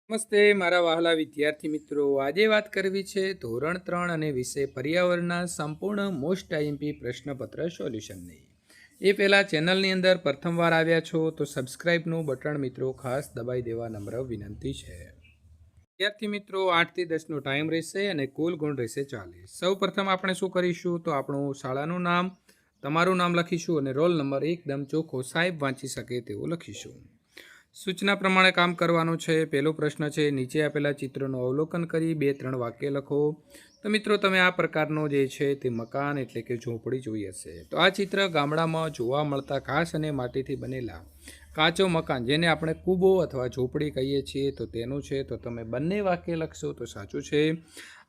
નમસ્તે મારા વહાલા વિદ્યાર્થી મિત્રો, આજે વાત કરવી છે ધોરણ 3 અને વિષય પર્યાવરણના સંપૂર્ણ મોસ્ટ આઈએમપી પ્રશ્નપત્ર સોલ્યુશનની। એ પહેલાં ચેનલની અંદર પ્રથમવાર આવ્યા છો તો સબસ્ક્રાઇબનું બટન મિત્રો ખાસ દબાઈ દેવા નમ્ર વિનંતી છે। વિદ્યાર્થી મિત્રો 8 થી 10નો ટાઈમ રહેશે અને કુલ ગુણ રહેશે 40। સૌ પ્રથમ આપણે શું કરીશું તો આપણું શાળાનું નામ, તમારું નામ લખીશું અને રોલ નંબર એકદમ ચોખ્ખો સાહેબ વાંચી શકે તેવું લખીશું। સૂચના પ્રમાણે કામ કરવાનું છે। પહેલો પ્રશ્ન છે, નીચે આપેલા ચિત્રનું અવલોકન કરી 2-3 વાક્ય લખો। તો મિત્રો તમે આ પ્રકારનો જે છે તે મકાન એટલે કે ઝૂંપડી જોઈ હશે। તો આ ચિત્ર ગામડામાં જોવા મળતા ઘાસ અને માટીથી બનેલા કાચો મકાન, જેને આપણે કૂબો અથવા ઝૂંપડી કહીએ છીએ, તો તેનું છે। તો તમે બંને વાક્ય લખશો તો સાચું છે।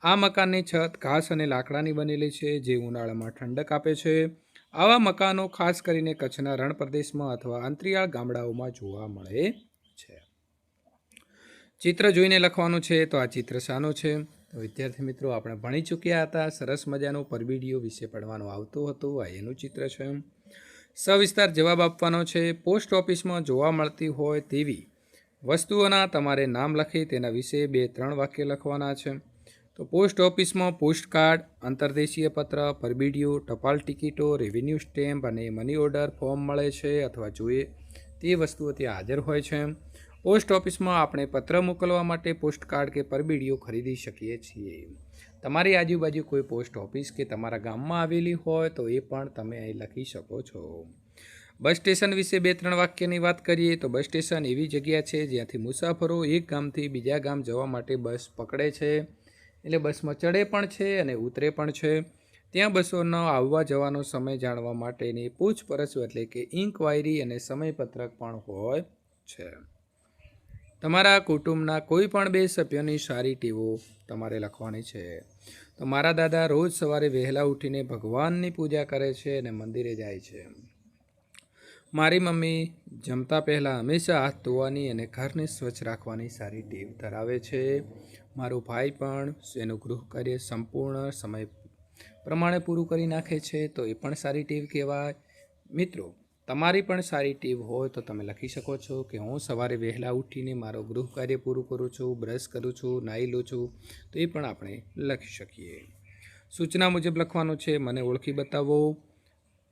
આ મકાનની છત ઘાસ અને લાકડાની બનેલી છે, જે ઉનાળામાં ઠંડક આપે છે। આવા મકાનો ખાસ કરીને કચ્છના રણ પ્રદેશમાં અથવા અંતરિયાળ ગામડાઓમાં જોવા મળે છે। ચિત્ર જોઈને લખવાનું છે તો આ ચિત્ર શાનું છે? તો વિદ્યાર્થી મિત્રો આપણે ભણી ચૂક્યા હતા, સરસ મજાનું પરબીડીઓ વિશે ભણવાનું આવતું હતું, આ એનું ચિત્ર છે। સવિસ્તાર જવાબ આપવાનો છે। પોસ્ટ ઓફિસમાં જોવા મળતી હોય તેવી વસ્તુઓના તમારે નામ લખી તેના વિશે 2-3 વાક્ય લખવાના છે। તો પોસ્ટ ઓફિસમાં પોસ્ટકાર્ડ, અંતર્દેશીય પત્ર, પરબીડીઓ, ટપાલ ટિકિટો, રેવન્યુ સ્ટેમ્પ અને મની ઓર્ડર ફોર્મ મળે છે અથવા જોઈએ તે વસ્તુઓ ત્યાં હાજર હોય છે। પોસ્ટ ઓફિસમાં આપણે પત્ર મોકલવા માટે પોસ્ટકાર્ડ કે પરબીડીઓ ખરીદી શકીએ છીએ। તમારી આજુબાજુ કોઈ પોસ્ટ ઓફિસ કે તમારા ગામમાં આવેલી હોય તો એ પણ તમે અહીં લખી શકો છો। બસ સ્ટેશન વિશે 2-3 વાક્યની વાત કરીએ તો બસ સ્ટેશન એવી જગ્યા છે જ્યાંથી મુસાફરો એક ગામથી બીજા ગામ જવા માટે બસ પકડે છે, એટલે બસમાં ચડે પણ છે અને ઉતરે પણ છે। ત્યાં બસોનો આવવા જવાનો સમય જાણવા માટેની પૂછપરછ એટલે કે ઇન્ક્વાયરી અને સમયપત્રક પણ હોય છે। તમારા કુટુંબના કોઈ પણ 2 સભ્યોની સારી ટેવો તમારે લખવાની છે। તો મારા દાદા રોજ સવારે વહેલા ઉઠીને ભગવાનની પૂજા કરે છે અને મંદિરે જાય છે। મારી મમ્મી જમતા પહેલાં હંમેશા હાથ ધોવાની અને ઘરને સ્વચ્છ રાખવાની સારી ટેવ ધરાવે છે। મારો ભાઈ પણ એનું ગૃહ કાર્ય સંપૂર્ણ સમય પ્રમાણે પૂરું કરી નાખે છે, તો એ પણ સારી ટેવ કહેવાય। મિત્રો તમારી પણ સારી ટેવ હોય તો તમે લખી શકો છો કે હું સવારે વહેલા ઉઠીને મારો ગૃહ કાર્ય પૂરું કરું છું, બ્રશ કરું છું, નાહી લઉં છું, તો એ પણ આપણે લખી શકીએ। સૂચના મુજબ લખવાનું છે, મને ઓળખી બતાવો।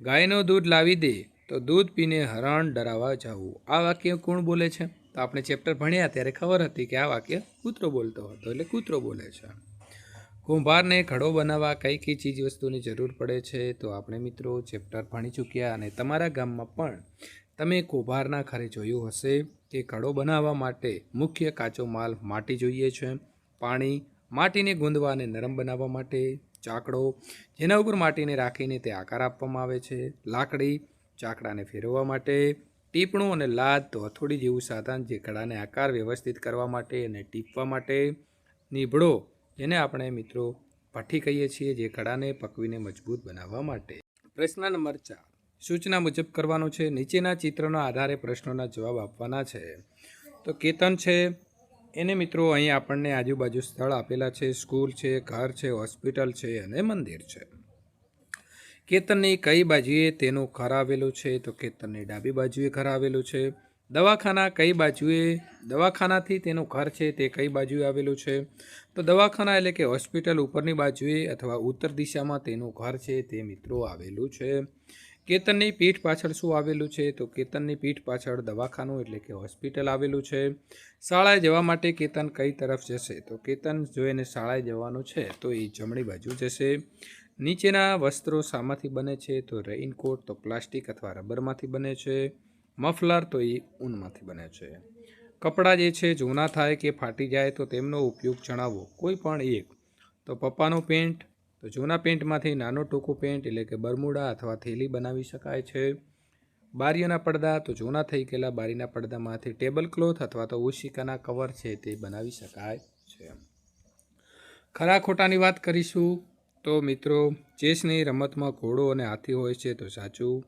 ગાયનો દૂધ લાવી દે તો દૂધ પીને હરણ ડરાવા જવું। આ વાક્ય કોણ બોલે છે? તો આપણે ચેપ્ટર ભણ્યા ત્યારે ખબર હતી કે આ વાક્ય કૂતરો બોલતો હતો, એટલે કૂતરો બોલે છે। કુંભારને ઘડો બનાવવા કઈ કઈ ચીજ વસ્તુની જરૂર પડે છે? તો આપણે મિત્રો ચેપ્ટર ભણી ચૂક્યા અને તમારા ગામમાં પણ તમે કુંભારના ઘરે જોયું હશે કે ઘડો બનાવવા માટે મુખ્ય કાચો માલ માટી જોઈએ છે, પાણી, માટીને ગૂંદવા અને નરમ બનાવવા માટે, ચાકડો, જેના ઉપર માટીને રાખીને તે આકાર આપવામાં આવે છે, લાકડી, ચાકડાને ફેરવવા માટે, ટીપણું અને લાદ તો હથોડી જેવું સાધન જે ઘડાને આકાર વ્યવસ્થિત કરવા માટે અને ટીપવા માટે, નીભડો જેને આપણે મિત્રો ભઠ્ઠી કહીએ છીએ, જે ઘડાને પકવીને મજબૂત બનાવવા માટે। પ્રશ્ન નંબર 4 સૂચના મુજબ કરવાનું છે। નીચેના ચિત્રના આધારે પ્રશ્નોના જવાબ આપવાના છે। તો કેતન છે, એને મિત્રો અહીં આપણને આજુબાજુ સ્થળ આપેલા છે, સ્કૂલ છે, ઘર છે, હોસ્પિટલ છે અને મંદિર છે। કેતનની કઈ બાજુએ તેનું ઘર આવેલું છે? તો કેતનની ડાબી બાજુએ ઘર આવેલું છે। દવાખાના કઈ બાજુએ, દવાખાનાથી તેનું ઘર છે તે કઈ બાજુએ આવેલું છે? તો દવાખાના એટલે કે હોસ્પિટલ ઉપરની બાજુએ અથવા ઉત્તર દિશામાં તેનું ઘર છે તે મિત્રો આવેલું છે। કેતનની પીઠ પાછળ શું આવેલું છે? તો કેતનની પીઠ પાછળ દવાખાનું એટલે કે હોસ્પિટલ આવેલું છે। શાળાએ જવા માટે કેતન કઈ તરફ જશે? તો કેતન જો એને શાળાએ જવાનું છે તો એ જમણી બાજુ જશે। નીચેના વસ્ત્રો શામાંથી બને છે? તો રેઇનકોટ તો પ્લાસ્ટિક અથવા રબરમાંથી બને છે, મફલર તો એ ઊનમાંથી બને છે। કપડાં જે છે જૂના થાય કે ફાટી જાય તો તેમનો ઉપયોગ જણાવો, કોઈ પણ એક। તો પપ્પાનું પેન્ટ, તો જૂના પેન્ટમાંથી નાનો ટૂંકો પેન્ટ એટલે કે બરમુડા અથવા થેલી બનાવી શકાય છે। બારીઓના પડદા, તો જૂના થઈ ગયેલા બારીના પડદામાંથી ટેબલ ક્લોથ અથવા તો ઓશિકાના કવર છે તે બનાવી શકાય છે। ખરા ખોટાની વાત કરીશું તો મિત્રો ચેસની રમતમાં ઘોડો અને હાથી હોય છે, તો સાચું।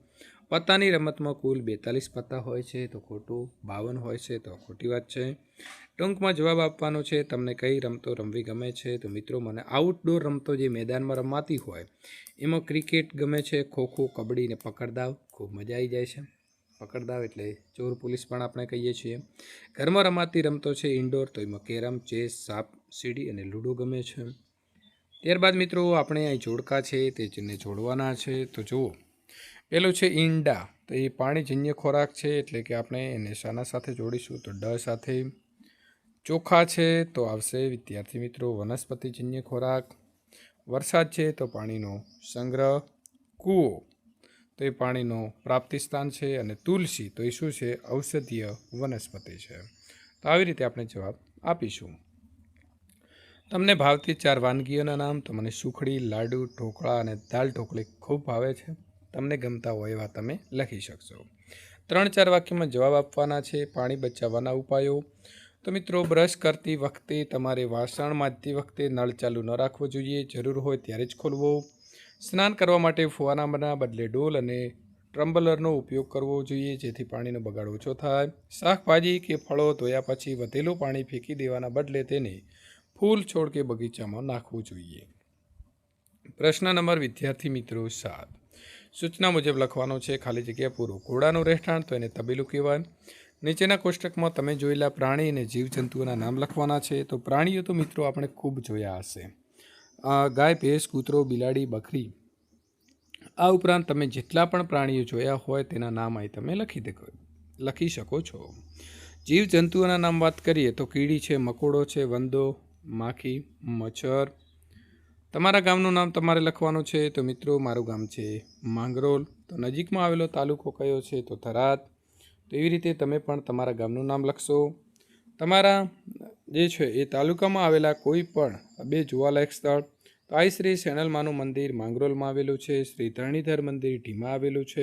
પત્તાની રમતમાં કુલ 42 પત્તા હોય છે, તો ખોટું। 52 હોય છે, તો ખોટી વાત છે। ટૂંકમાં જવાબ આપવાનો છે, તમને કઈ રમતો રમવી ગમે છે? તો મિત્રો મને આઉટડોર રમતો જે મેદાનમાં રમાતી હોય એમાં ક્રિકેટ ગમે છે, ખોખો, કબડ્ડી ને પકડદાવ ખૂબ મજા આવી જાય છે। પકડદાવ એટલે ચોર પોલીસ પણ આપણે કહીએ છીએ. ઘરમાં રમાતી રમતો છે ઇન્ડોર, તો એમાં કેરમ, ચેસ, સાપ સીડી અને લૂડો ગમે છે. ત્યારબાદ મિત્રો આપણે અહીં જોડકા છે તેને જોડવાના છે. તો જુઓ, પેલું છે ઈંડા, તો એ પાણીજન્ય ખોરાક છે એટલે કે આપણે એને શાના સાથે જોડીશું તો ડ સાથે. ચોખા છે તો આવશે વિદ્યાર્થી મિત્રો વનસ્પતિજન્ય ખોરાક. વરસાદ છે તો પાણીનો સંગ્રહ. કૂવો તો એ પાણીનો પ્રાપ્તિ સ્થાન છે. અને તુલસી તો એ શું છે? ઔષધીય વનસ્પતિ છે. તો આવી રીતે આપણે જવાબ આપીશું. તમને ભાવતી 4 વાનગીઓના નામ, તો મને સુખડી, લાડુ, ઢોકળા અને દાલ ઢોકળી ખૂબ ભાવે છે. તમને ગમતા હોય એવા તમે લખી શકશો. 3-4 વાક્યમાં જવાબ આપવાના છે. પાણી બચાવવાના ઉપાયો, તો મિત્રો બ્રશ કરતી વખતે તમારે વાસણ માંજતી વખતે નળ ચાલુ ન રાખવો જોઈએ, જરૂર હોય ત્યારે જ ખોલવો. સ્નાન કરવા માટે ફુવારાના બદલે ડોલ અને ટ્રમ્બલરનો ઉપયોગ કરવો જોઈએ જેથી પાણીનો બગાડ ઓછો થાય. શાકભાજી કે ફળો ધોયા પછી વધેલું પાણી ફેંકી દેવાના બદલે તેને ફૂલ છોડ કે બગીચામાં નાખવું જોઈએ. પ્રશ્ન નંબર વિદ્યાર્થી મિત્રો 7 સૂચના મુજબ લખવાનો છે. ખાલી જગ્યા પૂરો. ઘોડાનું રહેઠાણ, તો એને તબેલું કહેવાય. નીચેના કોષ્ટકમાં તમે જોયેલા પ્રાણી અને જીવજંતુઓના નામ લખવાના છે. તો પ્રાણીઓ તો મિત્રો આપણે ખૂબ જોયા હશે. ગાય, ભેંસ, કૂતરો, બિલાડી, બકરી. આ ઉપરાંત તમે જેટલા પણ પ્રાણીઓ જોયા હોય તેના નામ અહીં તમે લખી શકો છો. જીવજંતુઓના નામ વાત કરીએ તો કીડી છે, મકોડો છે, વંદો, માખી, મચ્છર. તમારા ગામનું નામ તમારે લખવાનું છે. તો મિત્રો મારું ગામ છે માંગરોળ. તો નજીકમાં આવેલો તાલુકો કયો છે? તો થરાદ. તો એવી રીતે તમે પણ તમારા ગામનું નામ લખશો. તમારા જે છે એ તાલુકામાં આવેલા કોઈ પણ 2 જોવાલાયક સ્થળ, તો આ શ્રી સેણલમાનું મંદિર માંગરોળમાં આવેલું છે. શ્રી ધરણીધર મંદિર ઢીમા આવેલું છે.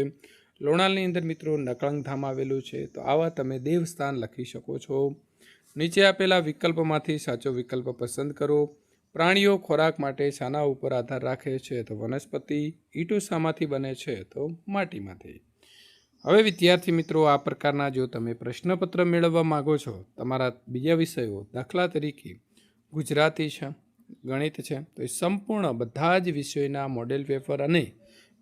લોણાલની અંદર મિત્રો નકળંગધામ આવેલું છે. તો આવા તમે દેવસ્થાન લખી શકો છો. નીચે આપેલા વિકલ્પમાંથી સાચો વિકલ્પ પસંદ કરો. પ્રાણીઓ ખોરાક માટે શાના ઉપર આધાર રાખે છે? તો વનસ્પતિ. ઈંટો શામાંથી બને છે? તો માટીમાંથી. હવે વિદ્યાર્થી મિત્રો આ પ્રકારના જો તમે પ્રશ્નપત્ર મેળવવા માગો છો તમારા બીજા વિષયો, દાખલા તરીકે ગુજરાતી છે, ગણિત છે, તો એ સંપૂર્ણ બધા જ વિષયોના મોડેલ પેપર અને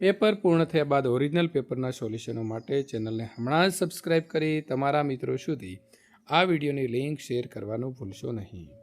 પેપર પૂર્ણ થયા બાદ ઓરિજિનલ પેપરના સોલ્યુશનો માટે ચેનલને હમણાં જ સબસ્ક્રાઈબ કરી તમારા મિત્રો સુધી આ વિડીયોની લિંક શેર કરવાનું ભૂલશો નહીં.